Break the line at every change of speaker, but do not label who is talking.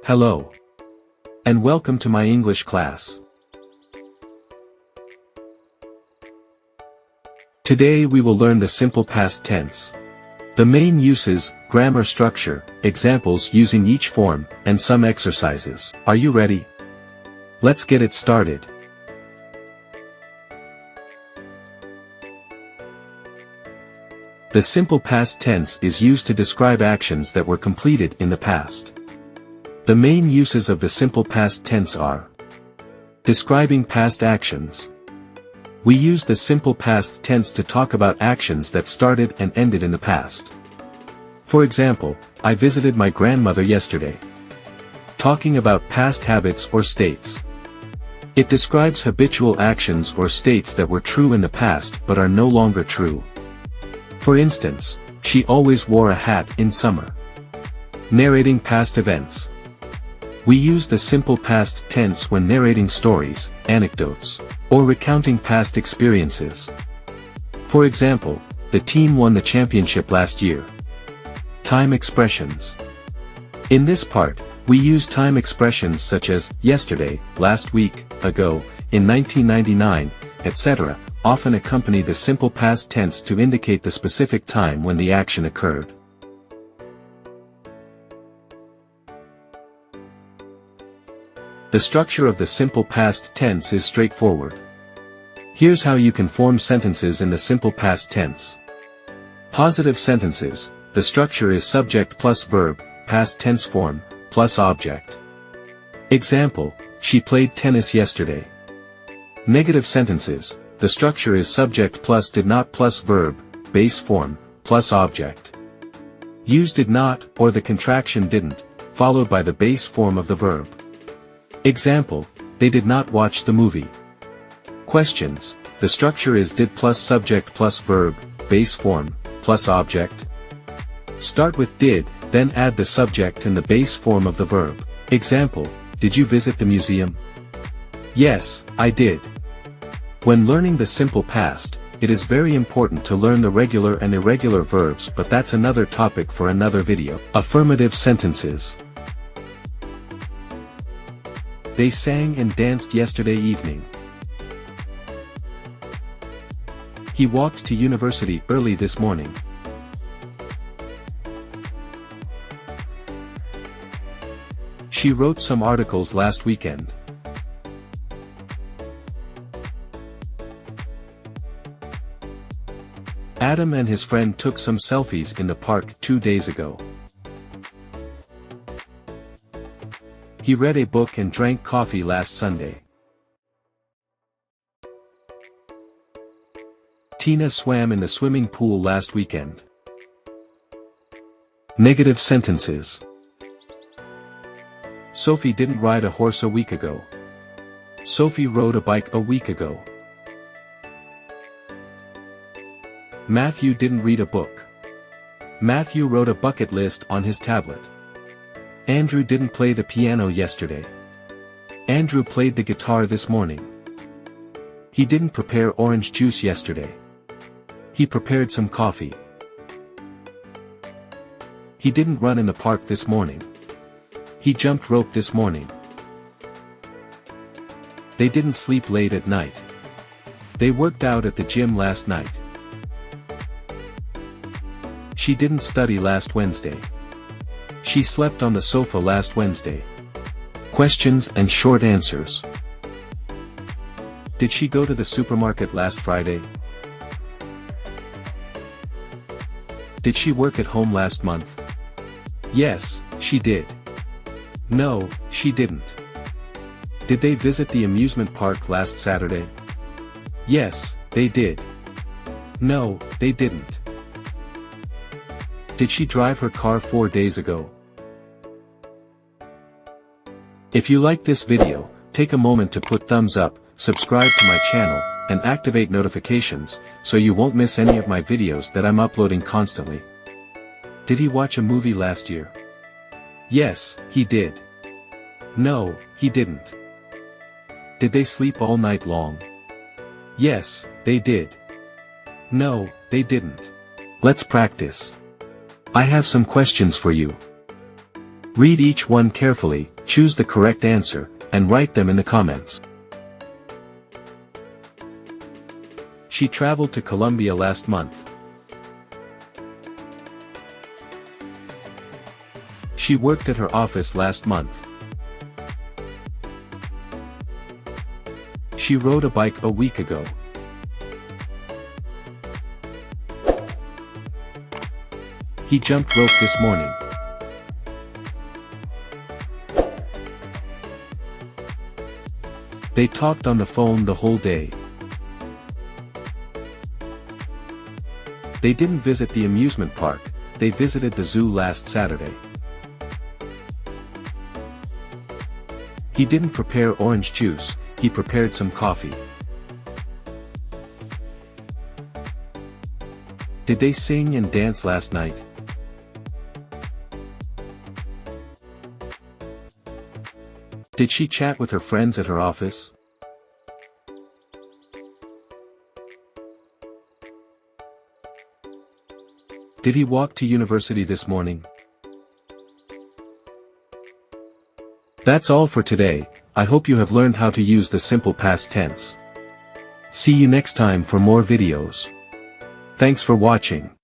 Hello. And welcome to my English class. Today we will learn the simple past tense. The main uses, grammar structure, examples using each form, and some exercises. Are you ready? Let's get it started. The simple past tense is used to describe actions that were completed in the past. The main uses of the simple past tense are describing past actions. We use the simple past tense to talk about actions that started and ended in the past. For example, I visited my grandmother yesterday. Talking about past habits or states. It describes habitual actions or states that were true in the past but are no longer true. For instance, she always wore a hat in summer. Narrating past events. We use the simple past tense when narrating stories, anecdotes, or recounting past experiences. For example, the team won the championship last year. Time expressions. In this part, we use time expressions such as yesterday, last week, ago, in 1999, etc., often accompany the simple past tense to indicate the specific time when the action occurred. The structure of the simple past tense is straightforward. Here's how you can form sentences in the simple past tense. Positive sentences, the structure is subject plus verb, past tense form, plus object. Example, she played tennis yesterday. Negative sentences, the structure is subject plus did not plus verb, base form, plus object. Use did not, or the contraction didn't, followed by the base form of the verb. Example, they did not watch the movie. Questions, the structure is did plus subject plus verb, base form, plus object. Start with did, then add the subject and the base form of the verb. Example, did you visit the museum? Yes, I did. When learning the simple past, it is very important to learn the regular and irregular verbs, but that's another topic for another video. Affirmative sentences. They sang and danced yesterday evening. He walked to university early this morning. She wrote some articles last weekend. Adam and his friend took some selfies in the park 2 days ago. He read a book and drank coffee last Sunday. Tina swam in the swimming pool last weekend. Negative sentences. Sophie didn't ride a horse a week ago. Sophie rode a bike a week ago. Matthew didn't read a book. Matthew wrote a bucket list on his tablet. Andrew didn't play the piano yesterday. Andrew played the guitar this morning. He didn't prepare orange juice yesterday. He prepared some coffee. He didn't run in the park this morning. He jumped rope this morning. They didn't sleep late at night. They worked out at the gym last night. She didn't study last Wednesday. She slept on the sofa last Wednesday. Questions and short answers. Did she go to the supermarket last Friday? Did she work at home last month? Yes, she did. No, she didn't. Did they visit the amusement park last Saturday? Yes, they did. No, they didn't. Did she drive her car 4 days ago? If you like this video, take a moment to put thumbs up, subscribe to my channel, and activate notifications, so you won't miss any of my videos that I'm uploading constantly. Did he watch a movie last year? Yes, he did. No, he didn't. Did they sleep all night long? Yes, they did. No, they didn't. Let's practice. I have some questions for you. Read each one carefully, choose the correct answer, and write them in the comments. She traveled to Colombia last month. She worked at her office last month. She rode a bike a week ago. He jumped rope this morning. They talked on the phone the whole day. They didn't visit the amusement park, they visited the zoo last Saturday. He didn't prepare orange juice, he prepared some coffee. Did they sing and dance last night? Did she chat with her friends at her office? Did he walk to university this morning? That's all for today. I hope you have learned how to use the simple past tense. See you next time for more videos. Thanks for watching.